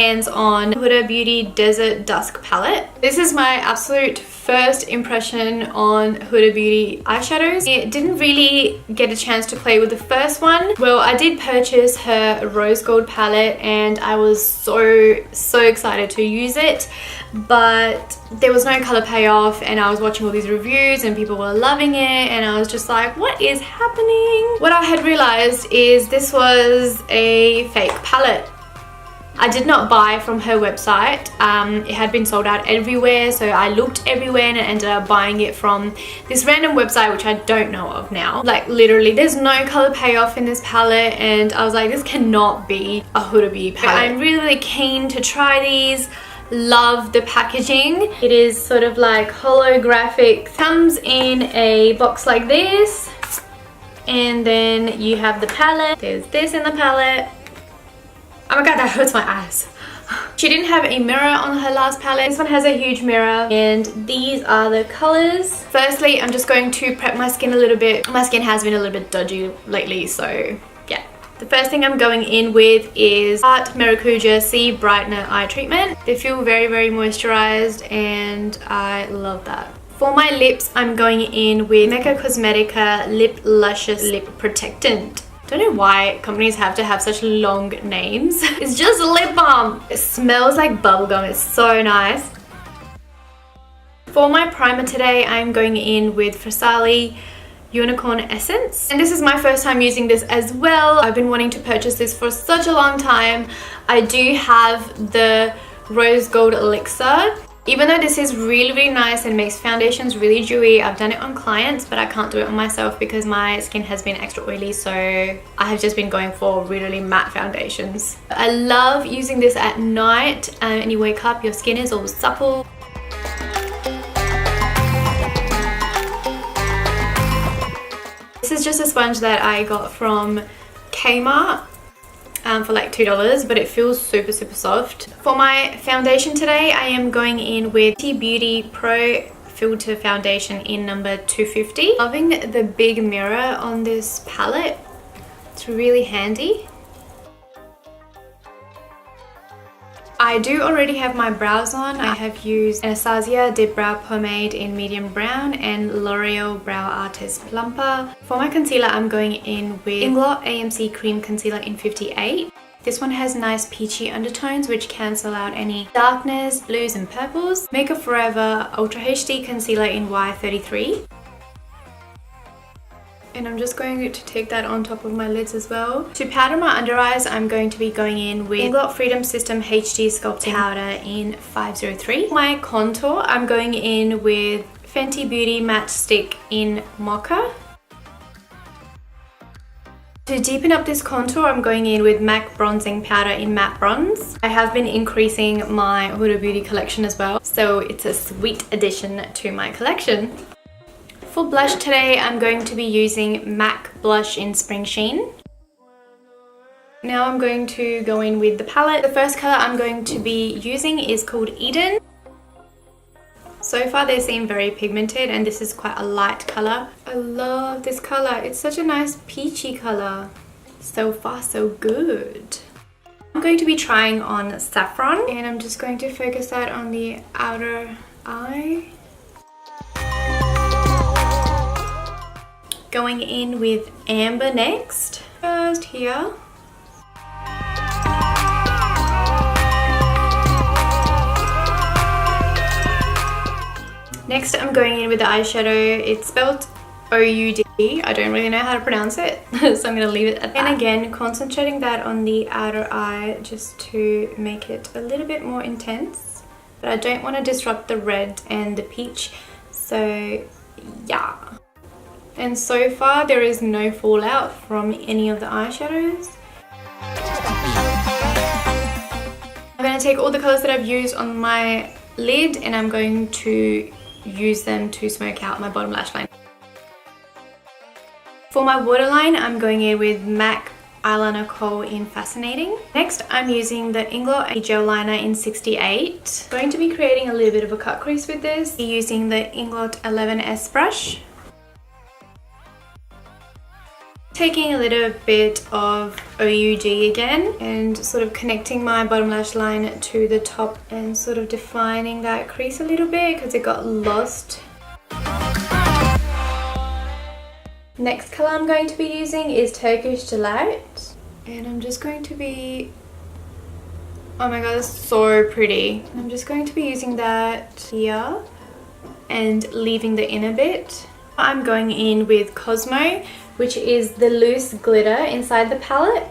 hands on Huda Beauty Desert Dusk palette. This is my absolute first impression on Huda Beauty eyeshadows. I didn't really get a chance to play with the first one. Well, I did purchase her rose gold palette and I was so excited to use it, but there was no color payoff, and I was watching all these reviews and people were loving it, and I was just like, what is happening? What I had realized is this was a fake palette. I did not buy from her website. It had been sold out everywhere, so I looked everywhere and ended up buying it from this random website which I don't know of now. Like literally there's no color payoff in this palette, and I was like, this cannot be a Huda Beauty palette. I'm really keen to try these. Love the packaging. It is sort of like holographic. Comes in a box like this, and then you have the palette. There's this in the palette. Oh my god, that hurts my eyes. She didn't have a mirror on her last palette. This one has a huge mirror, and these are the colors. Firstly, I'm just going to prep my skin a little bit. My skin has been a little bit dodgy lately, so yeah. The first thing I'm going in with is Tarte Maracuja C Brightner Eye Treatment. They feel very moisturized, and I love that. For my lips, I'm going in with Mecca Cosmetica Lip Luscious Lip Protectant. Don't know why companies have to have such long names. It's just lip balm. It smells like bubblegum. It's so nice. For my primer today, I'm going in with Farsali Unicorn Essence. And this is my first time using this as well. I've been wanting to purchase this for such a long time. I do have the Rose Gold Elixir. Even though this is really nice and makes foundations really dewy, I've done it on clients, but I can't do it on myself because my skin has been extra oily, so I have just been going for really matte foundations. I love using this at night, and you wake up, your skin is all supple. This is just a sponge that I got from Kmart. For like $2, but it feels super soft. For my foundation today, I am going in with Fenty Beauty Pro Filt'r foundation in number 250. Loving the big mirror on this palette. It's really handy. I do already have my brows on. I have used Anastasia Dipbrow Pomade in medium brown and L'Oreal Brow Artist Plumper. For my concealer, I'm going in with Inglot AMC Cream Concealer in 58. This one has nice peachy undertones which cancel out any darkness, blues and purples. Makeup Forever Ultra HD Concealer in Y33. And I'm just going to take that on top of my lids as well. To powder my under eyes, I'm going to be going in with Inglot Freedom System HD Sculpting Powder in 503. My contour, I'm going in with Fenty Beauty Matte Stick in Mocha. To deepen up this contour, I'm going in with MAC Bronzing Powder in Matte Bronze. I have been increasing my Huda Beauty collection as well, so it's a sweet addition to my collection. For blush today, I'm going to be using MAC Blush in Springsheen. Now I'm going to go in with the palette. The first color I'm going to be using is called Eden. So far they seem very pigmented, and this is quite a light color. I love this color. It's such a nice peachy color. So far so good. I'm going to be trying on Safron, and I'm just going to focus that on the outer eye. Going in with Amber next. First here. Next I'm going in with the eyeshadow. It's spelled O-U-D. I don't really know how to pronounce it, so I'm going to leave it at that. And again, concentrating that on the outer eye just to make it a little bit more intense. But I don't want to disrupt the red and the peach, so yeah. And so far there is no fallout from any of the eyeshadows. I'm going to take all the colours that I've used on my lid, and I'm going to use them to smoke out my bottom lash line. For my waterline, I'm going in with MAC Eyeliner Khol in Fascinating. Next, I'm using the Inglot Gel Liner in 68. I'm going to be creating a little bit of a cut crease with this, using the Inglot 11S brush. Taking a little bit of OUG again and sort of connecting my bottom lash line to the top and sort of defining that crease a little bit because it got lost. Next colour I'm going to be using is Turkish Delight, and I'm just going to be, oh my god, it's so pretty. I'm just going to be using that here and leaving the inner bit. I'm going in with Cosmo, which is the loose glitter inside the palette.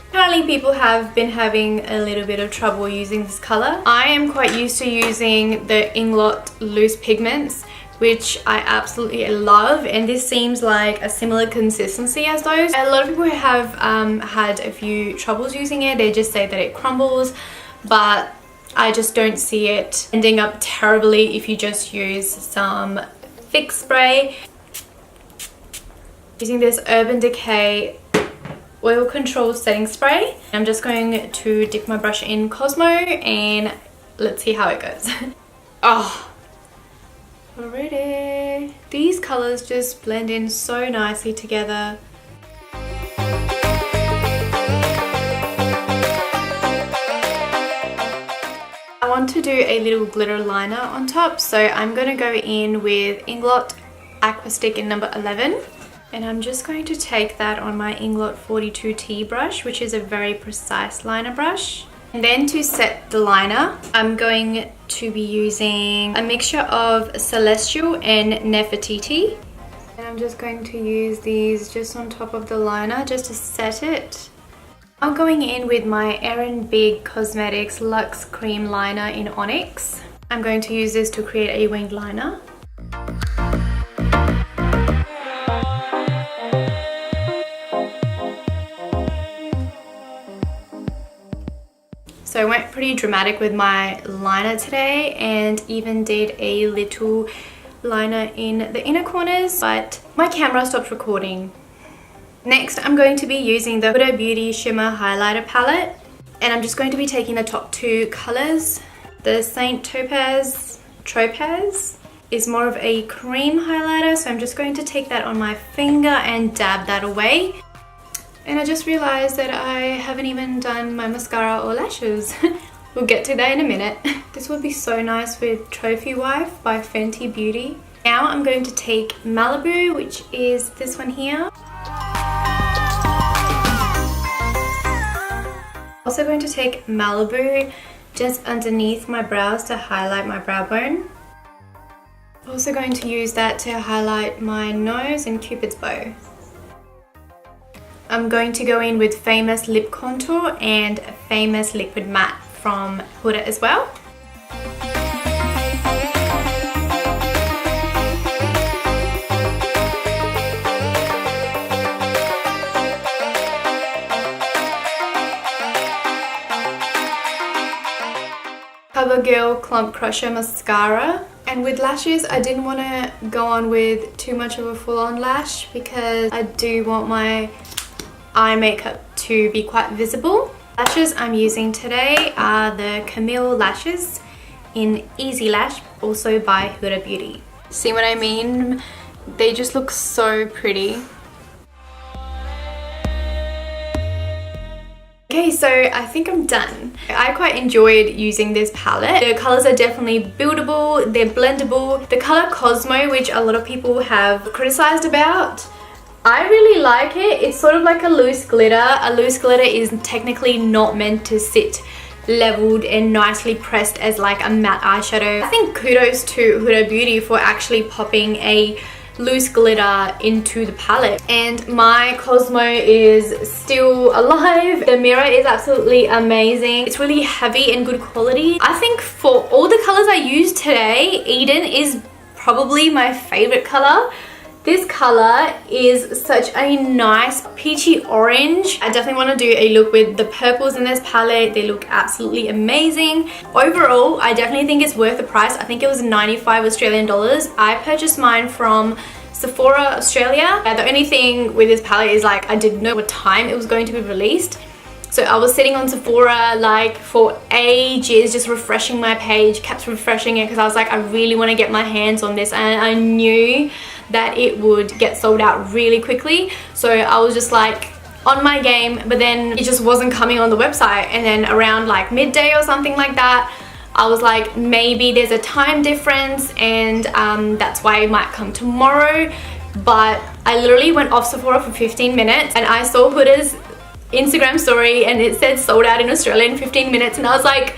Apparently people have been having a little bit of trouble using this colour. I am quite used to using the Inglot loose pigments, which I absolutely love, and this seems like a similar consistency as those. A lot of people have had a few troubles using it. They just say that it crumbles, but I just don't see it ending up terribly if you just use some thick spray. Using this Urban Decay Oil Control Setting Spray. I'm just going to dip my brush in Cosmo and let's see how it goes. Oh, already. These colours just blend in so nicely together. I want to do a little glitter liner on top, so I'm going to go in with Inglot Aquastic in number 11. And I'm just going to take that on my Inglot 42T brush, which is a very precise liner brush. And then to set the liner, I'm going to be using a mixture of Celestial and Nefertiti. And I'm just going to use these just on top of the liner just to set it. I'm going in with my Erinbigg Cosmetics Luxe Cream Liner in Onyx. I'm going to use this to create a winged liner. So I went pretty dramatic with my liner today and even did a little liner in the inner corners, but my camera stopped recording. Next, I'm going to be using the Huda Beauty Shimmer Highlighter Palette, and I'm just going to be taking the top two colours. The Saint Topaz is more of a cream highlighter, so I'm just going to take that on my finger and dab that away. And I just realized that I haven't even done my mascara or lashes. We'll get to that in a minute. This would be so nice with Trophy Wife by Fenty Beauty. Now I'm going to take Malibu, which is this one here. Also going to take Malibu just underneath my brows to highlight my brow bone. Also going to use that to highlight my nose and Cupid's bow. I'm going to go in with Famous Lip Contour and Famous Liquid Matte from Huda as well. CoverGirl Clump Crusher Mascara. And with lashes, I didn't want to go on with too much of a full-on lash because I do want my eye makeup to be quite visible. Lashes I'm using today are the Camille lashes in Easy Lash, also by Huda Beauty. See what I mean? They just look so pretty. Okay, so I think I'm done. I quite enjoyed using this palette. The colors are definitely buildable, they're blendable. The color Cosmo, which a lot of people have criticized about, I really like it. It's sort of like a loose glitter. A loose glitter is technically not meant to sit leveled and nicely pressed as like a matte eyeshadow. I think kudos to Huda Beauty for actually popping a loose glitter into the palette. And my Cosmo is still alive. The mirror is absolutely amazing. It's really heavy and good quality. I think for all the colors I used today, Eden is probably my favorite color. This color is such a nice peachy orange. I definitely want to do a look with the purples in this palette. They look absolutely amazing. Overall, I definitely think it's worth the price. I think it was 95 Australian dollars. I purchased mine from Sephora, Australia. The only thing with this palette is like I didn't know what time it was going to be released. So I was sitting on Sephora like for ages, just refreshing my page, kept refreshing it because I was like, I really want to get my hands on this. And I knew that it would get sold out really quickly. So I was just like on my game, but then it just wasn't coming on the website. And then around like midday or something like that, I was like, maybe there's a time difference and that's why it might come tomorrow. But I literally went off Sephora for 15 minutes and I saw Huda's Instagram story and it said sold out in Australia in 15 minutes, and I was like,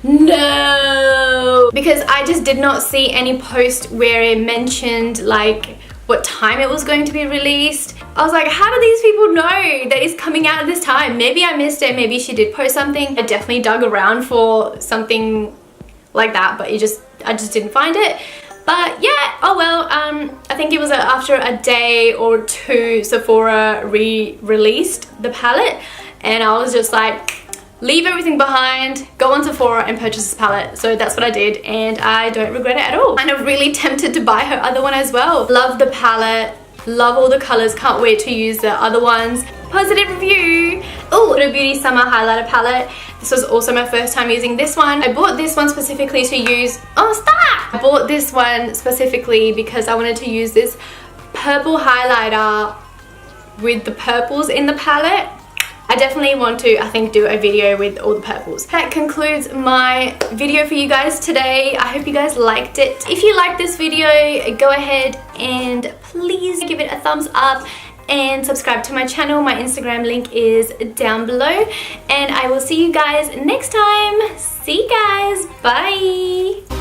no, because I just did not see any post where it mentioned like what time it was going to be released. I was like, how do these people know that it's coming out at this time? Maybe I missed it, maybe she did post something. I definitely dug around for something like that, but I just didn't find it. But yeah, oh well, I think it was after a day or two Sephora re-released the palette, and I was just like, leave everything behind, go on Sephora and purchase this palette. So that's what I did, and I don't regret it at all. And I'm really tempted to buy her other one as well. Love the palette, love all the colors, can't wait to use the other ones. Positive review. Oh, Huda Beauty Summer Highlighter Palette. This was also my first time using this one. I bought this one specifically to use, oh stop! I bought this one specifically because I wanted to use this purple highlighter with the purples in the palette. I definitely want to, I think, do a video with all the purples. That concludes my video for you guys today. I hope you guys liked it. If you liked this video, go ahead and please give it a thumbs up and subscribe to my channel. My Instagram link is down below, and I will see you guys next time. See you guys. Bye.